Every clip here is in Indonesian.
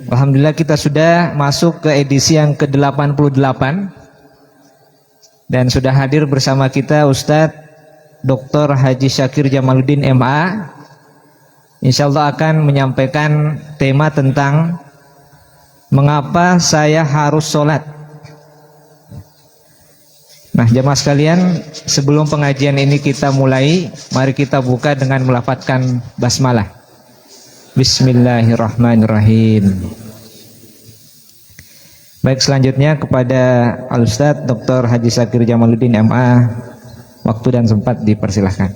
Alhamdulillah kita sudah masuk ke edisi yang ke-88 dan sudah hadir bersama kita Ustadz Dr. Haji Syakir Jamaluddin MA. Insyaallah akan menyampaikan tema tentang mengapa saya harus sholat. Nah jemaah sekalian, sebelum pengajian ini kita mulai, mari kita buka dengan melafadzkan basmalah. Bismillahirrahmanirrahim. Baik, selanjutnya kepada Al-Ustadz Dr. Haji Syakir Jamaluddin MA, waktu dan sempat dipersilahkan.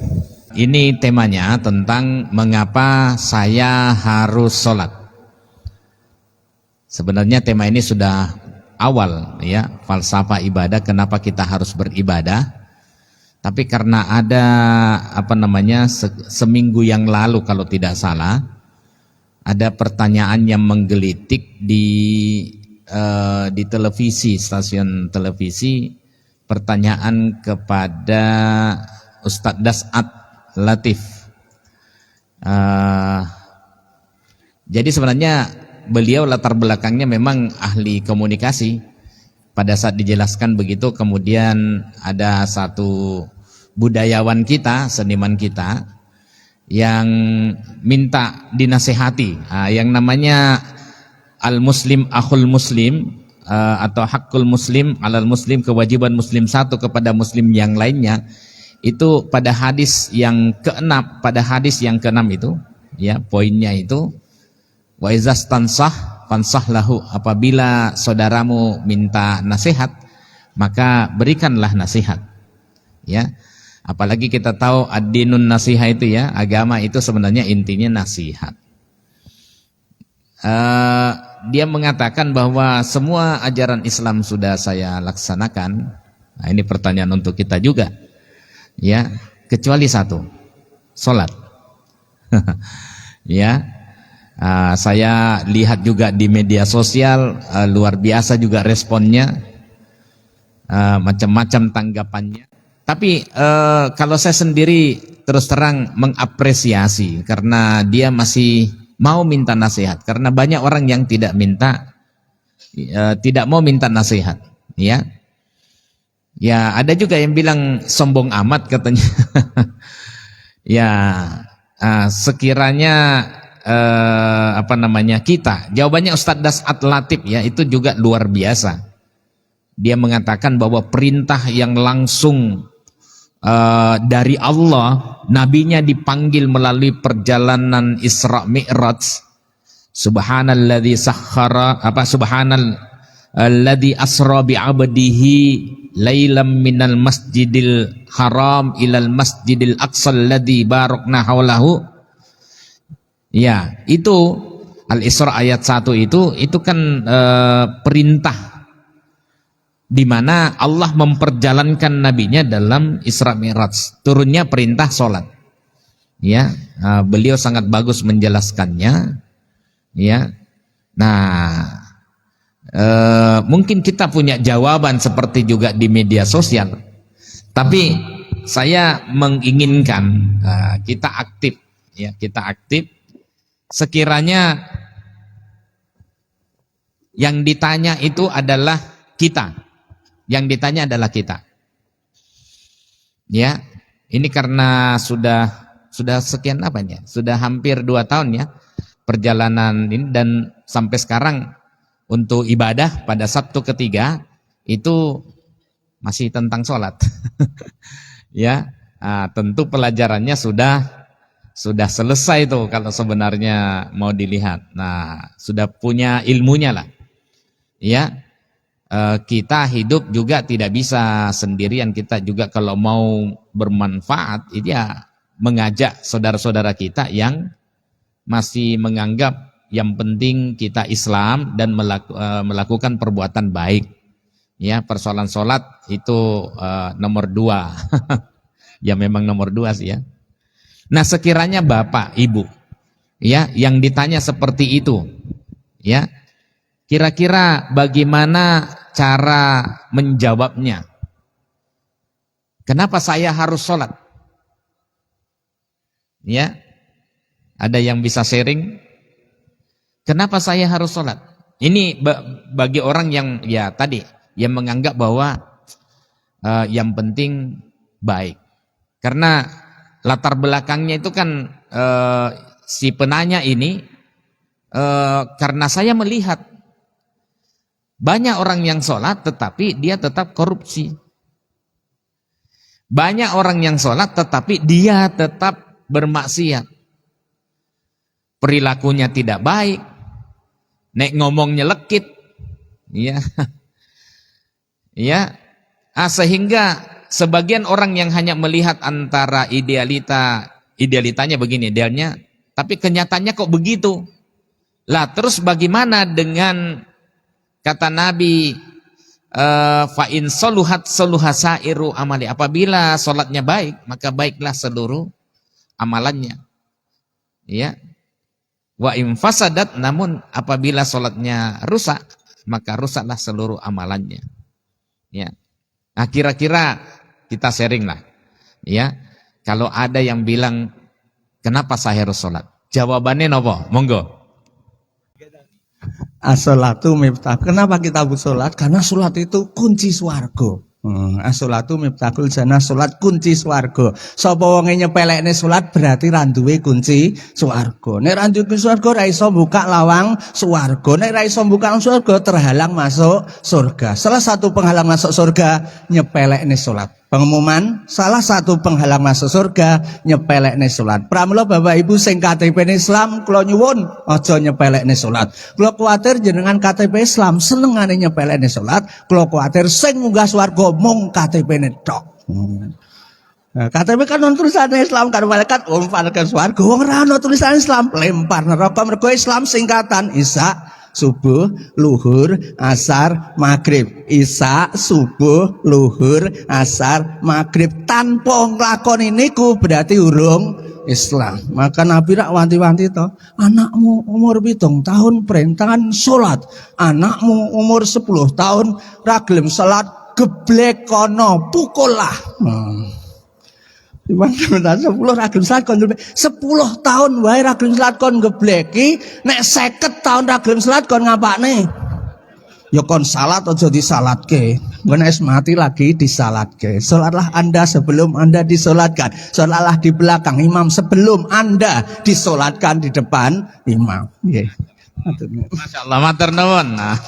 Ini temanya tentang mengapa saya harus sholat. Sebenarnya tema ini sudah awal ya, falsafah ibadah, kenapa kita harus beribadah. Tapi karena ada seminggu yang lalu kalau tidak salah, ada pertanyaan yang menggelitik di televisi, stasiun televisi, pertanyaan kepada Ustadz Das'ad Latif. Jadi sebenarnya beliau latar belakangnya memang ahli komunikasi. Pada saat dijelaskan begitu, kemudian ada satu budayawan kita, seniman kita, yang minta dinasehati, yang namanya al-muslim akhul muslim, atau hakul muslim alal muslim, kewajiban muslim satu kepada muslim yang lainnya. Itu pada hadis yang ke-6, itu ya, poinnya itu wa izas tansah fansah lahu, apabila saudaramu minta nasihat maka berikanlah nasihat ya. Apalagi kita tahu ad-dinun nasiha itu ya, agama itu sebenarnya intinya nasihat. Dia mengatakan bahwa semua ajaran Islam sudah saya laksanakan. Nah, ini pertanyaan untuk kita juga ya, kecuali satu, sholat. Ya, saya lihat juga di media sosial, luar biasa juga responnya, macam-macam tanggapannya. Tapi kalau saya sendiri terus terang mengapresiasi karena dia masih mau minta nasihat, karena banyak orang yang tidak mau minta nasihat ya. Ya, ada juga yang bilang sombong amat katanya. Ya, sekiranya kita, jawabannya Ustadz Das'ad Latif ya, itu juga luar biasa. Dia mengatakan bahwa perintah yang langsung dari Allah, nabinya dipanggil melalui perjalanan Isra Mi'raj. Subhanalladzi subhanalladzi asra bi 'abdihi lailam minal masjidil haram ilal masjidil aqsal ladzi barakna haulahu. Ya, itu Al-Isra ayat 1 itu kan perintah di mana Allah memperjalankan nabinya dalam Isra Mi'raj, turunnya perintah sholat. Ya, beliau sangat bagus menjelaskannya. Ya, nah, mungkin kita punya jawaban seperti juga di media sosial, tapi saya menginginkan kita aktif. Ya, kita aktif. Sekiranya yang ditanya itu adalah kita. Yang ditanya adalah kita. Ya, ini karena sudah sekian sudah hampir 2 tahun ya perjalanan ini, dan sampai sekarang untuk ibadah pada Sabtu ketiga itu masih tentang sholat. Ya, tentu pelajarannya sudah selesai tuh kalau sebenarnya mau dilihat. Nah, sudah punya ilmunya lah. Ya. Kita hidup juga tidak bisa sendirian. Kita juga kalau mau bermanfaat itu ya mengajak saudara-saudara kita yang masih menganggap yang penting kita Islam dan melakukan perbuatan baik. Ya, persoalan sholat itu nomor 2. Ya memang nomor 2 sih ya. Nah, sekiranya Bapak, Ibu ya yang ditanya seperti itu ya, kira-kira bagaimana cara menjawabnya? Kenapa saya harus sholat? Ya, ada yang bisa sharing? Kenapa saya harus sholat? Ini bagi orang yang ya tadi yang menganggap bahwa yang penting baik. Karena latar belakangnya itu kan si penanya ini karena saya melihat banyak orang yang sholat tetapi dia tetap korupsi. Banyak orang yang sholat tetapi dia tetap bermaksiat. Perilakunya tidak baik. Nek ngomongnya lekit. Ya. Ya. Sehingga sebagian orang yang hanya melihat antara idealitanya begini, idealnya, tapi kenyataannya kok begitu. Lah terus bagaimana dengan kata Nabi fa in soluhat soluhasairu amali, apabila solatnya baik maka baiklah seluruh amalannya. Ya. Wa in fasadat, namun apabila solatnya rusak maka rusaklah seluruh amalannya. Ya. Nah, kira-kira kita sharing lah. Ya. Kalau ada yang bilang kenapa saya harus solat? Jawabannya nopo? Monggo. As-sholatu miftah. Kenapa kita harus sholat? Karena sholat itu kunci swarga. As-sholatu miftahul jannah, sholat kunci swarga. Sapa wonge nyepelekne sholat berarti ra duwe kunci swarga. Nek ra duwe kunci swarga ra iso buka lawang swarga. Nek ra iso buka lawang swarga terhalang masuk surga. Salah satu penghalang masuk surga nyepelekne sholat. Pengumuman, salah satu penghalang masuk surga nyepelekne salat. Pramila Bapak Ibu sing KTP Islam kula nyuwun aja nyepelekne salat. Kula kuwatir jenengan KTP Islam senengane nyepelekne salat, kula kuwatir sing munggah swarga mung KTP-ne tok. Nah, KTP kan non tulisan Islam kan malaikat umparkan swarga. Wong ora ono tulisan Islam lempar neraka mergo Islam singkatan Isya subuh, luhur, asar, maghrib. Isya, subuh, luhur, asar, maghrib. Tanpa nglakoni niku berarti urung Islam. Maka Nabi rak wanti-wanti to, anakmu umur 7 tahun perintahan salat, anakmu umur 10 tahun ra gelem salat, geblek kono, pukullah. Iman sebentar 10 ragil salat kon 10 tahun wae ragil salat kon gebleki, nek 50 tahun ragil salat kon ngapakne? Ya kon salat aja disalatke. Engko nek mati lagi disalatke. Salatlah Anda sebelum Anda disolatkan. Salatlah di belakang imam sebelum Anda disolatkan di depan imam. Nggih. Masya Allah, matur nuwun. Nah,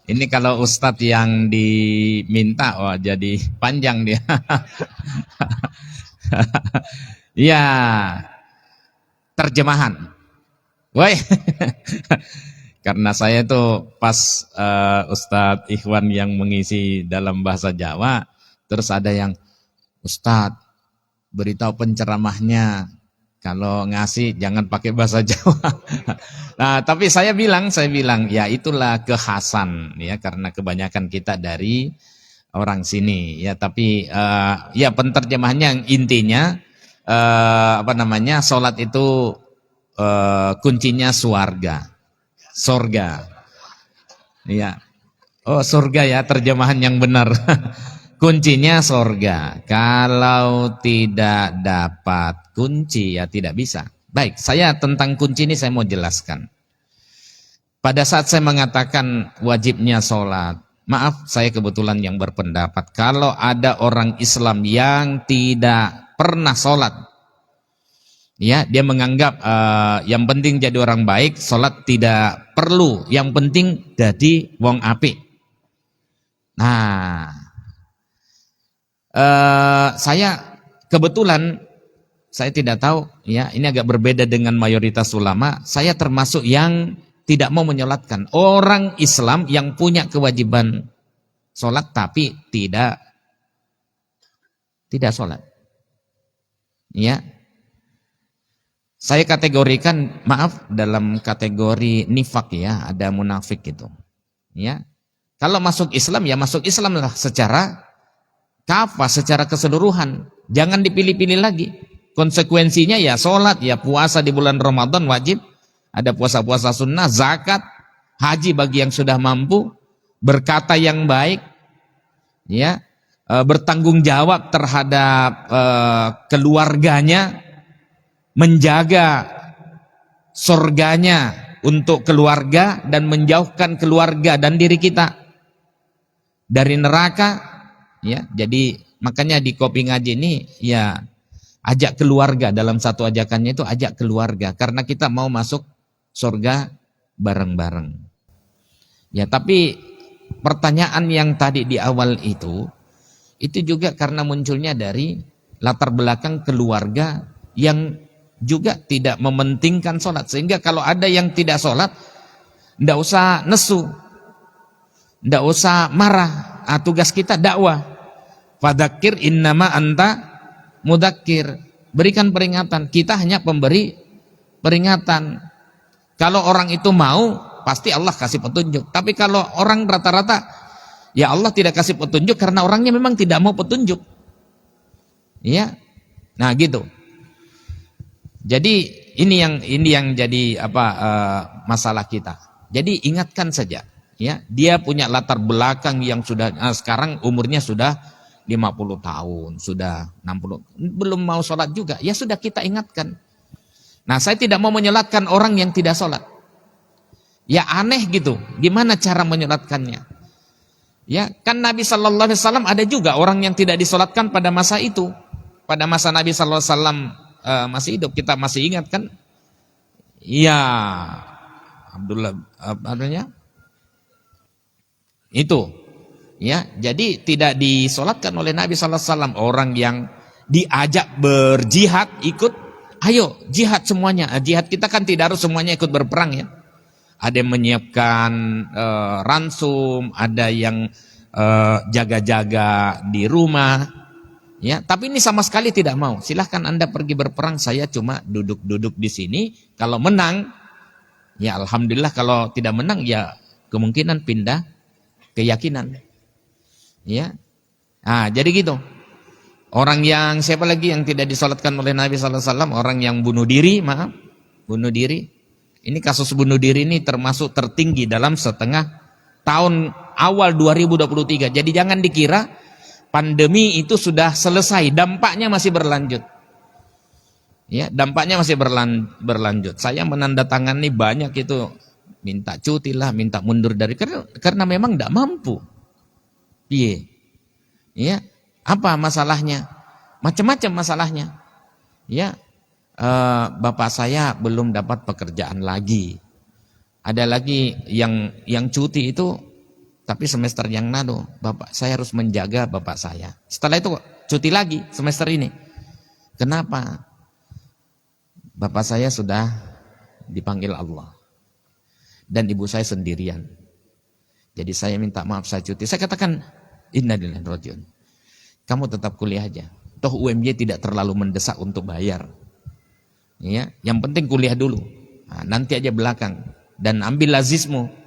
ini kalau ustadz yang diminta, wah jadi panjang dia. Ya, terjemahan. Woi, karena saya itu pas Ustadz Ikhwan yang mengisi dalam bahasa Jawa, terus ada yang Ustadz beritahu penceramahnya kalau ngasih jangan pakai bahasa Jawa. Nah, tapi saya bilang ya itulah kekhasan ya, karena kebanyakan kita dari orang sini ya, tapi ya penterjemahannya intinya salat itu kuncinya surga. Ya. Oh, surga ya terjemahan yang benar. Kuncinya surga. Kalau tidak dapat kunci ya tidak bisa. Baik, saya tentang kunci ini saya mau jelaskan. Pada saat saya mengatakan wajibnya sholat, maaf saya kebetulan yang berpendapat kalau ada orang Islam yang tidak pernah sholat, ya dia menganggap yang penting jadi orang baik, sholat tidak perlu, yang penting jadi wong apik. Nah, saya kebetulan saya tidak tahu ya, ini agak berbeda dengan mayoritas ulama. Saya termasuk yang tidak mau menyolatkan orang Islam yang punya kewajiban sholat tapi tidak sholat. Ya, saya kategorikan, maaf, dalam kategori nifak ya, ada munafik gitu. Ya, kalau masuk Islam ya masuk Islam lah secara kafah, secara keseluruhan, jangan dipilih-pilih lagi. Konsekuensinya ya sholat, ya puasa di bulan Ramadan wajib, ada puasa-puasa sunnah, zakat, haji bagi yang sudah mampu, berkata yang baik, ya, bertanggung jawab terhadap keluarganya, menjaga surganya, untuk keluarga dan menjauhkan keluarga dan diri kita dari neraka, ya. Jadi makanya di Kopi Ngaji ini ya ajak keluarga, dalam satu ajakannya itu ajak keluarga karena kita mau masuk surga bareng-bareng. Ya, tapi pertanyaan yang tadi di awal itu juga karena munculnya dari latar belakang keluarga yang juga tidak mementingkan sholat. Sehingga kalau ada yang tidak sholat, tidak usah nesu, tidak usah marah. Tugas kita dakwah. Fadzakir innama anta mudzakkir. Berikan peringatan. Kita hanya pemberi peringatan. Kalau orang itu mau, pasti Allah kasih petunjuk. Tapi kalau orang rata-rata, ya Allah tidak kasih petunjuk karena orangnya memang tidak mau petunjuk. Ya, nah gitu. Jadi ini yang jadi masalah kita. Jadi ingatkan saja, ya, dia punya latar belakang yang sudah sekarang umurnya sudah 50 tahun, sudah 60, belum mau sholat juga. Ya sudah, kita ingatkan. Nah, saya tidak mau menyolatkan orang yang tidak sholat. Ya aneh gitu. Gimana cara menyolatkannya? Ya, kan Nabi Sallallahu Alaihi Wasallam ada juga orang yang tidak disolatkan pada masa itu. Pada masa Nabi Sallallahu Alaihi Wasallam masih hidup, kita masih ingat kan? Ya, Abdullah itu, ya. Jadi tidak disolatkan oleh Nabi Sallallahu Alaihi Wasallam. Orang yang diajak berjihad ikut, ayo jihad semuanya. Jihad kita kan tidak harus semuanya ikut berperang, ya. Ada yang menyiapkan ransum, ada yang jaga-jaga di rumah. Ya, tapi ini sama sekali tidak mau. Silahkan Anda pergi berperang, saya cuma duduk-duduk di sini. Kalau menang, ya alhamdulillah. Kalau tidak menang, ya kemungkinan pindah keyakinan. Ya, nah jadi gitu. Orang yang siapa lagi yang tidak disolatkan oleh Nabi Sallallahu Alaihi Wasallam? Orang yang bunuh diri, bunuh diri. Ini kasus bunuh diri ini termasuk tertinggi dalam setengah tahun awal 2023. Jadi jangan dikira pandemi itu sudah selesai, dampaknya masih berlanjut. Ya, dampaknya masih berlanjut. Saya menandatangani banyak itu, minta cuti lah, minta mundur dari karena memang tidak mampu. Iya. Ya, apa masalahnya? Macam-macam masalahnya. Ya, bapak saya belum dapat pekerjaan lagi. Ada lagi yang cuti itu. Tapi semester yang lalu, bapak saya harus menjaga bapak saya. Setelah itu cuti lagi semester ini. Kenapa? Bapak saya sudah dipanggil Allah. Dan ibu saya sendirian. Jadi saya minta maaf, saya cuti. Saya katakan, innalillahi wa inna ilaihi raji'un. Kamu tetap kuliah aja. Toh UMY tidak terlalu mendesak untuk bayar. Ya, yang penting kuliah dulu. Nah, nanti aja belakang. Dan ambil lazismu.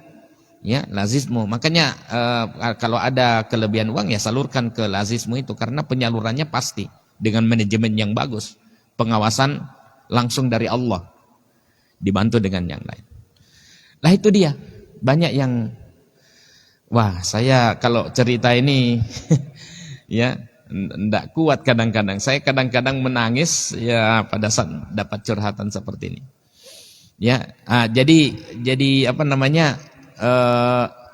Ya, lazismu. Makanya kalau ada kelebihan uang ya salurkan ke lazismu itu karena penyalurannya pasti dengan manajemen yang bagus, pengawasan langsung dari Allah, dibantu dengan yang lain. Lah itu dia. Banyak yang saya kalau cerita ini ya enggak kuat kadang-kadang. Saya kadang-kadang menangis ya pada saat dapat curhatan seperti ini. Ya, jadi apa namanya?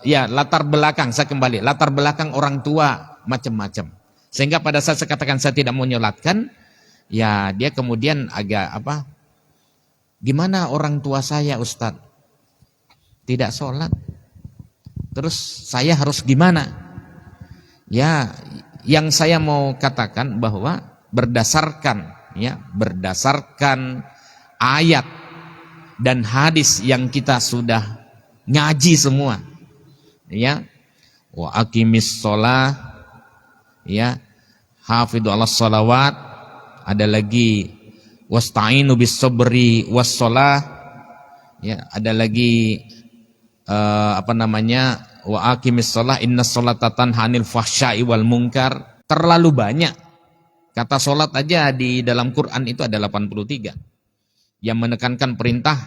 Ya latar belakang, saya kembali latar belakang orang tua macam-macam sehingga pada saat saya katakan saya tidak mau nyolatkan, ya dia kemudian agak gimana orang tua saya Ustadz tidak sholat, terus saya harus gimana? Ya, yang saya mau katakan bahwa berdasarkan ayat dan hadis yang kita sudah ngaji semua, ya, wa aqimis sholah, ya, hafidhu ala sholawat, ada lagi wasta'inu bis sabri was sholah, ya, ada lagi wa aqimis sholah inna sholata tanha 'anil fahsya'i wal munkar. Terlalu banyak kata sholat aja di dalam Quran itu ada 83 yang menekankan perintah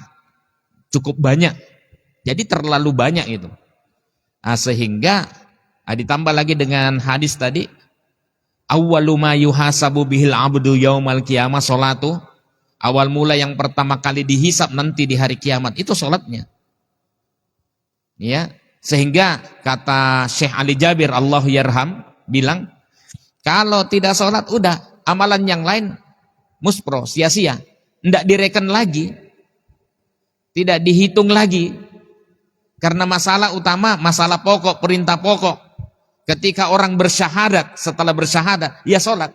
cukup banyak. Jadi terlalu banyak itu. Sehingga ditambah lagi dengan hadis tadi, awwalu ma yuhasabu bihil abdu yaumal qiyamah sholatu. Awal mula yang pertama kali dihisap nanti di hari kiamat itu sholatnya. Ya, sehingga kata Syekh Ali Jabir Allah yarham bilang, kalau tidak sholat udah amalan yang lain muspro, sia-sia, tidak direken lagi, tidak dihitung lagi, karena masalah utama, masalah pokok, perintah pokok. Ketika orang bersyahadat, setelah bersyahadat, ya sholat.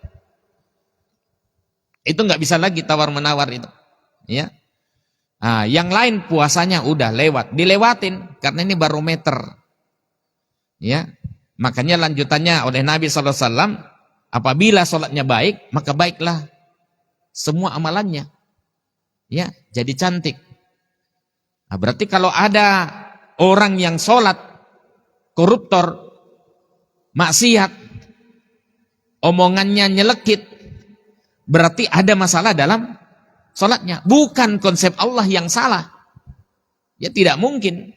Itu nggak bisa lagi tawar-menawar itu. Ya. Nah, yang lain puasanya udah lewat, dilewatin karena ini barometer. Ya. Makanya lanjutannya oleh Nabi SAW, apabila sholatnya baik, maka baiklah semua amalannya. Ya, jadi cantik. Nah, berarti kalau ada orang yang sholat koruptor, maksiat, omongannya nyelekit, berarti ada masalah dalam sholatnya. Bukan konsep Allah yang salah. Ya tidak mungkin.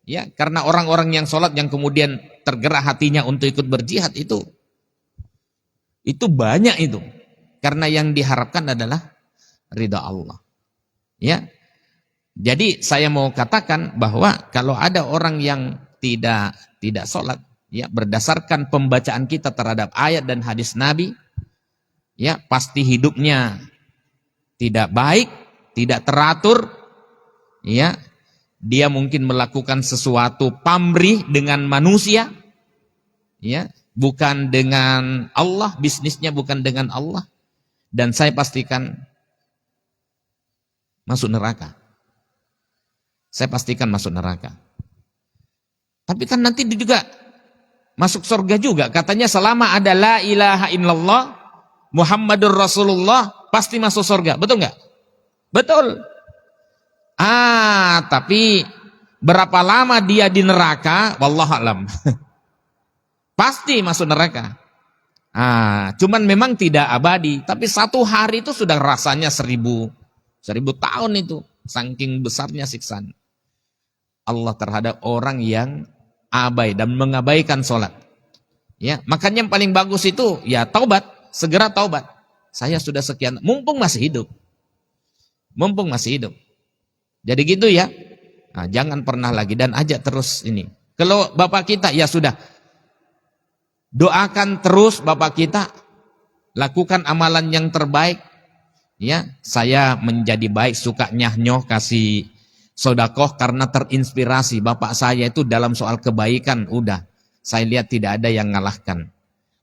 Ya, karena orang-orang yang sholat yang kemudian tergerak hatinya untuk ikut berjihad itu banyak itu. Karena yang diharapkan adalah ridha Allah. Ya. Jadi saya mau katakan bahwa kalau ada orang yang tidak sholat, ya berdasarkan pembacaan kita terhadap ayat dan hadis Nabi, ya pasti hidupnya tidak baik, tidak teratur, ya dia mungkin melakukan sesuatu pamrih dengan manusia, ya bukan dengan Allah, bisnisnya bukan dengan Allah, dan saya pastikan masuk neraka. Saya pastikan masuk neraka. Tapi kan nanti juga masuk surga juga, katanya selama ada la ilaha illallah Muhammadur Rasulullah pasti masuk surga, betul nggak? Betul. Tapi berapa lama dia di neraka? Wallahualam. Pasti masuk neraka. Cuman memang tidak abadi. Tapi satu hari itu sudah rasanya 1000 tahun itu. Saking besarnya siksaan Allah terhadap orang yang abai dan mengabaikan sholat. Ya, makanya yang paling bagus itu ya taubat. Segera taubat. Saya sudah sekian, mumpung masih hidup. Mumpung masih hidup. Jadi gitu ya. Jangan pernah lagi dan ajak terus ini. Kalau bapak kita ya sudah. Doakan terus bapak kita. Lakukan amalan yang terbaik. Ya, saya menjadi baik, suka nyah-nyoh kasih sodakoh karena terinspirasi. Bapak saya itu dalam soal kebaikan udah. Saya lihat tidak ada yang ngalahkan.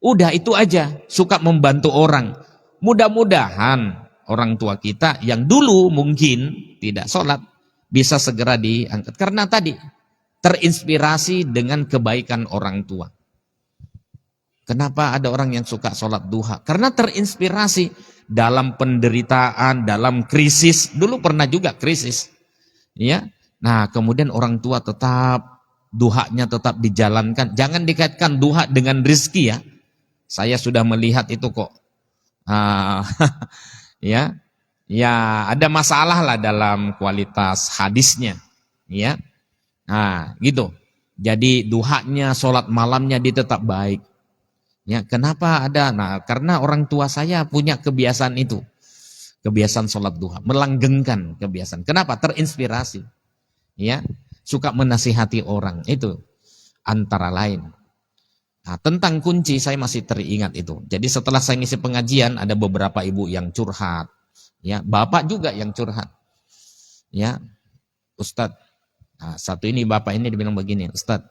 Udah itu aja, suka membantu orang. Mudah-mudahan orang tua kita yang dulu mungkin tidak sholat bisa segera diangkat. Karena tadi terinspirasi dengan kebaikan orang tua. Kenapa ada orang yang suka sholat duha? Karena terinspirasi dalam penderitaan, dalam krisis. Dulu pernah juga krisis. Ya. Nah kemudian orang tua tetap, duhanya tetap dijalankan. Jangan dikaitkan duha dengan rizki ya. Saya sudah melihat itu kok. Ya ada masalah lah dalam kualitas hadisnya. Ya. Nah gitu. Jadi duhanya, sholat malamnya dia tetap baik. Ya, kenapa ada? Nah, karena orang tua saya punya kebiasaan itu. Kebiasaan sholat duha, melanggengkan kebiasaan. Kenapa? Terinspirasi. Ya, suka menasihati orang, itu antara lain. Nah, tentang kunci saya masih teringat itu. Jadi setelah saya ngisi pengajian ada beberapa ibu yang curhat. Ya, bapak juga yang curhat. Ya, Ustadz. Nah, satu ini bapak ini dibilang begini, Ustadz,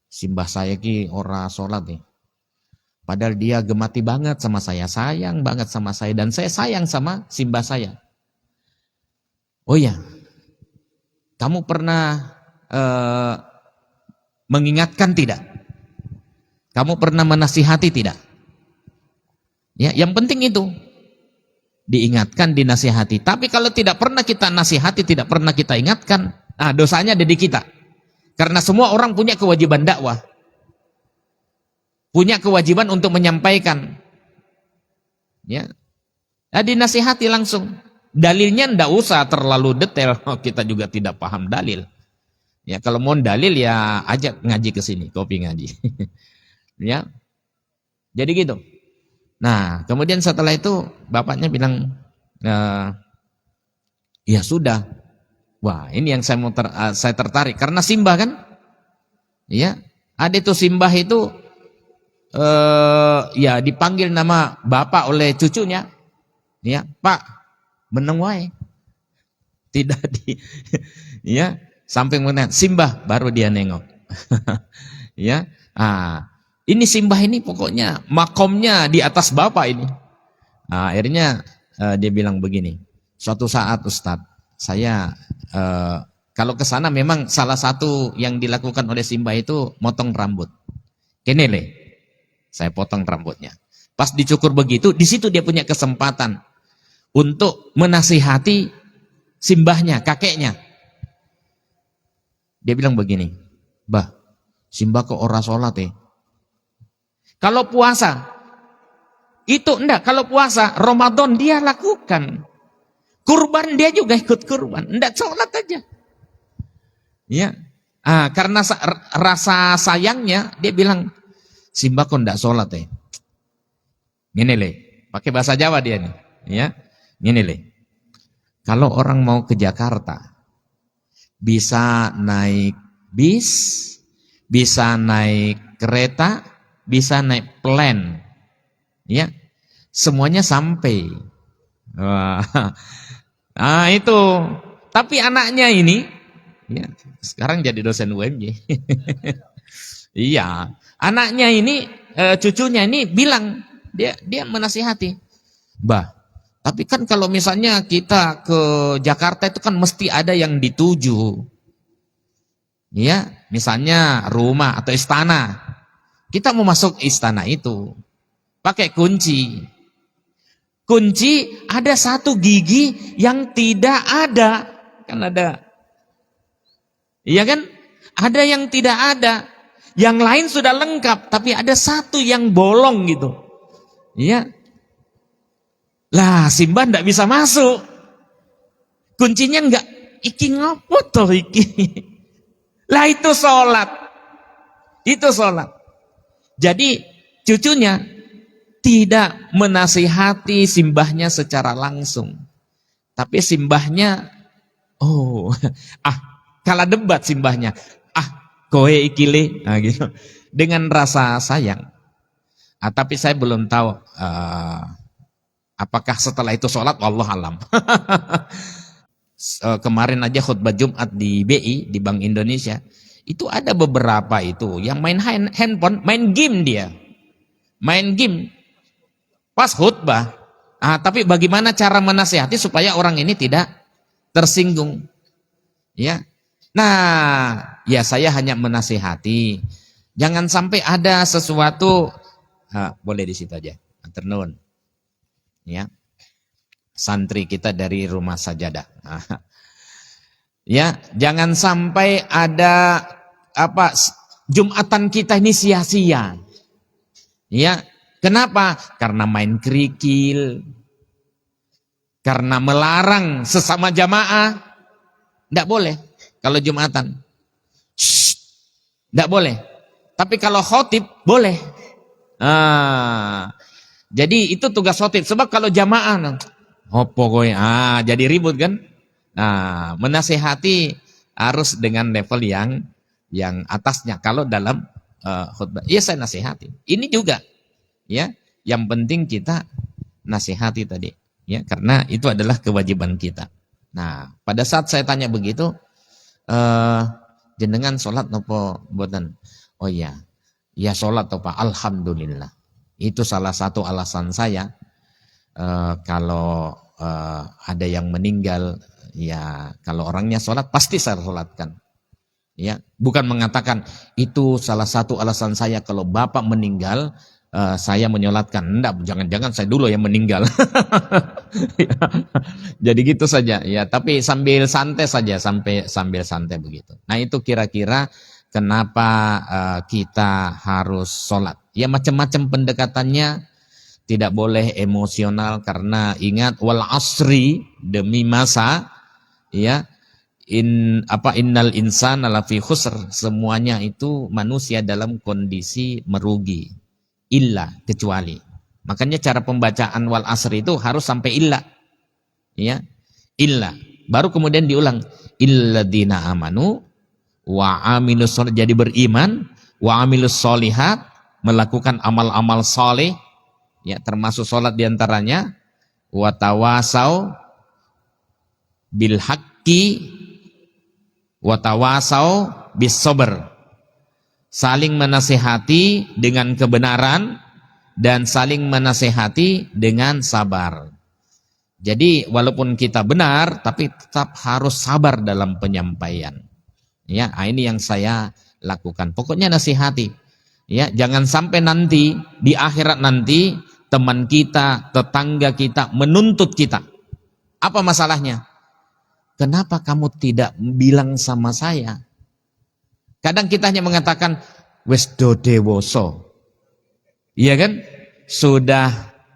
simbah saya ki ora sholat nih. Padahal dia gemati banget sama saya, sayang banget sama saya, dan saya sayang sama simbah saya. Oh ya, kamu pernah mengingatkan tidak? Kamu pernah menasihati tidak? Ya, yang penting itu diingatkan, dinasihati. Tapi kalau tidak pernah kita nasihati, tidak pernah kita ingatkan, nah dosanya ada di kita. Karena semua orang punya kewajiban dakwah. Punya kewajiban untuk menyampaikan. Ya. Nah, dinasihati langsung. Dalilnya ndak usah terlalu detail. Kita juga tidak paham dalil. Ya, kalau mau dalil ya ajak ngaji ke sini, kopi ngaji. Ya. Jadi gitu. Nah, kemudian setelah itu bapaknya bilang, Eh, ya sudah. Wah, ini yang saya tertarik karena Simbah kan, ya ada itu Simbah itu ya dipanggil nama bapak oleh cucunya, ya Pak, meneng wae, tidak di, ya sampai meneng Simbah baru dia nengok, ya, ini Simbah ini pokoknya makomnya di atas bapak ini. Akhirnya dia bilang begini, suatu saat Ustadz, saya kalau ke sana memang salah satu yang dilakukan oleh Simbah itu motong rambut. Kenele, saya potong rambutnya. Pas dicukur begitu, di situ dia punya kesempatan untuk menasihati Simbahnya, kakeknya. Dia bilang begini, Bah, Simbah kok ora sholat ya? Kalau puasa, itu enggak. Kalau puasa, Ramadan dia lakukan. Kurban dia juga ikut kurban, enggak sholat aja. Ya, karena rasa sayangnya dia bilang, Simbah kok enggak sholat ya? Gini le, pakai bahasa Jawa dia nih, ya, gini le. Kalau orang mau ke Jakarta, bisa naik bis, bisa naik kereta, bisa naik plane, ya, semuanya sampai. Wah. Itu. Tapi anaknya ini, ya, sekarang jadi dosen UMJ. Iya, anaknya ini, cucunya ini bilang, dia menasihati, Bah, tapi kan kalau misalnya kita ke Jakarta itu kan mesti ada yang dituju, ya, misalnya rumah atau istana. Kita mau masuk istana itu, pakai kunci. Kunci ada satu gigi yang tidak ada. Kan ada. Iya kan? Ada yang tidak ada. Yang lain sudah lengkap. Tapi ada satu yang bolong gitu. Iya. Lah Simbah enggak bisa masuk. Kuncinya enggak. Iki ngapot toh iki. Lah itu sholat. Itu sholat. Jadi cucunya tidak menasihati Simbahnya secara langsung. Tapi Simbahnya, kalah debat Simbahnya. Kowe ikile, gitu. Dengan rasa sayang. Tapi saya belum tahu apakah setelah itu sholat, wallah alam. Kemarin aja khutbah Jumat di BI, di Bank Indonesia, itu ada beberapa itu yang main handphone, main game dia. Main game. Pas khutbah, tapi bagaimana cara menasihati supaya orang ini tidak tersinggung, ya? Nah, ya saya hanya menasihati, jangan sampai ada sesuatu, boleh di situ aja, ternuun, ya, santri kita dari Rumah Sajadah, ya, jangan sampai ada Jumatan kita ini sia-sia, ya. Kenapa? Karena main kerikil, karena melarang sesama jamaah, tidak boleh. Kalau Jumatan, tidak boleh. Tapi kalau khotib boleh. Jadi itu tugas khotib. Sebab kalau jamaah, jadi ribut kan? Menasehati harus dengan level yang atasnya. Kalau dalam khutbah, ya saya nasihati. Ini juga. Ya, yang penting kita nasihati tadi, ya, karena itu adalah kewajiban kita. Nah, pada saat saya tanya begitu, jenengan sholat nopo boten? Oh iya, ya sholat toh Pak, alhamdulillah. Itu salah satu alasan saya kalau ada yang meninggal, ya kalau orangnya sholat pasti saya sholatkan. Ya, bukan mengatakan itu salah satu alasan saya kalau bapak meninggal. Saya menyolatkan, enggak, jangan-jangan saya dulu yang meninggal. Jadi gitu saja, ya. Tapi sambil santai saja, sambil santai begitu. Nah itu kira-kira kenapa kita harus sholat. Ya macam-macam pendekatannya, tidak boleh emosional karena ingat wal asri, demi masa, ya. Innal insana lafi khusr, semuanya itu manusia dalam kondisi merugi. Illa, kecuali. Makanya cara pembacaan wal asri itu harus sampai illa. Ya, illa. Baru kemudian diulang, illadzina amanu wa amilus sholihat, jadi beriman, wa amilus sholihat, melakukan amal-amal soleh, ya termasuk sholat diantaranya, wa tawasau bil haqqi wa tawasau bis sabr, saling menasihati dengan kebenaran dan saling menasihati dengan sabar. Jadi walaupun kita benar, tapi tetap harus sabar dalam penyampaian. Ya, ini yang saya lakukan. Pokoknya nasihati. Ya, jangan sampai nanti di akhirat nanti teman kita, tetangga kita menuntut kita. Apa masalahnya? Kenapa kamu tidak bilang sama saya? Kadang kita hanya mengatakan wis do dewoso. Iya kan? Sudah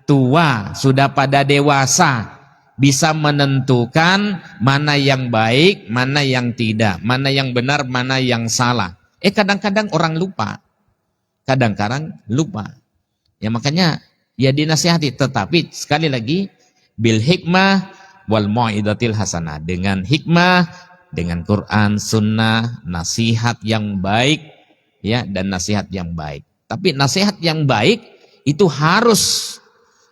tua, sudah pada dewasa, bisa menentukan mana yang baik, mana yang tidak, mana yang benar, mana yang salah. Kadang-kadang orang lupa. Kadang-kadang lupa. Ya makanya ya dinasihati, tetapi sekali lagi bil hikmah wal mau'izatil hasanah, dengan hikmah, dengan Quran, sunnah, nasihat yang baik, ya, dan nasihat yang baik. Tapi nasihat yang baik itu harus,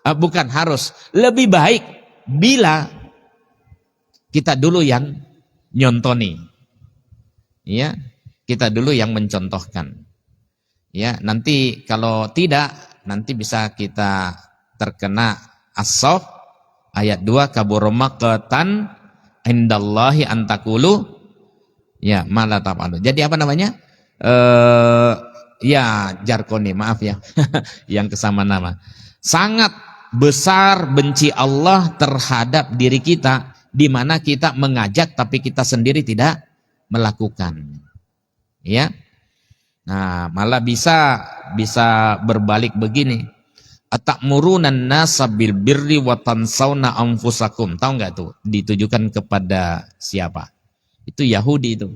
bukan harus, lebih baik bila kita dulu yang nyontoni, ya, kita dulu yang mencontohkan, ya. Nanti kalau tidak, nanti bisa kita terkena as-saf ayat 2, kabura maqtan indallahi antakulu, ya, mala taf'alu. Jadi apa namanya? Ya jarkoni, maaf ya, yang kesama nama. Sangat besar benci Allah terhadap diri kita, di mana kita mengajak tapi kita sendiri tidak melakukan. Ya. Nah, malah bisa berbalik begini. Atamuruna nasa bil birri wa tansawna anfusakum. Tahu enggak tuh? Ditujukan kepada siapa? Itu Yahudi itu.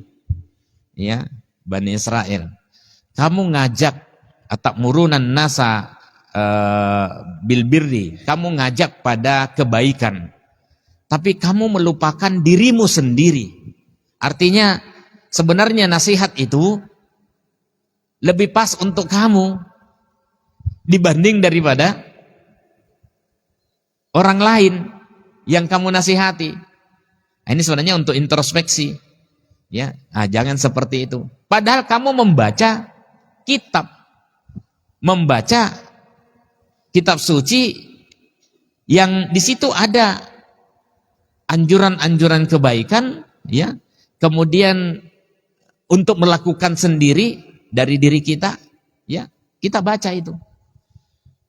Ya, Bani Israel. Kamu ngajak atamuruna nasa bil birri, kamu ngajak pada kebaikan, tapi kamu melupakan dirimu sendiri. Artinya sebenarnya nasihat itu lebih pas untuk kamu dibanding daripada orang lain yang kamu nasihati. Nah, ini sebenarnya untuk introspeksi, ya. Nah, jangan seperti itu. Padahal kamu membaca kitab, membaca kitab suci yang di situ ada anjuran-anjuran kebaikan, ya. Kemudian untuk melakukan sendiri dari diri kita, ya, kita baca itu.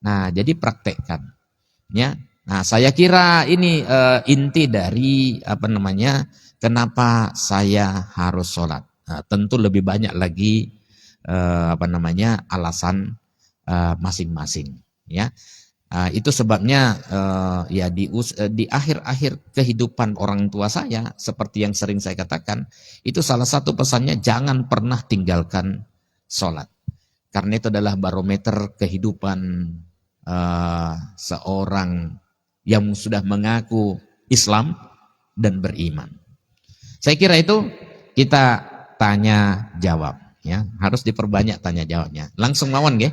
Nah, jadi praktekkan, ya. Nah, saya kira ini inti dari kenapa saya harus sholat. Nah, tentu lebih banyak lagi alasan masing-masing, ya. Itu sebabnya ya di akhir-akhir kehidupan orang tua saya, seperti yang sering saya katakan, itu salah satu pesannya, jangan pernah tinggalkan sholat, karena itu adalah barometer kehidupan seorang yang sudah mengaku Islam dan beriman. Saya kira itu kita tanya jawab, ya, harus diperbanyak tanya jawabnya. Langsung mawon nggih.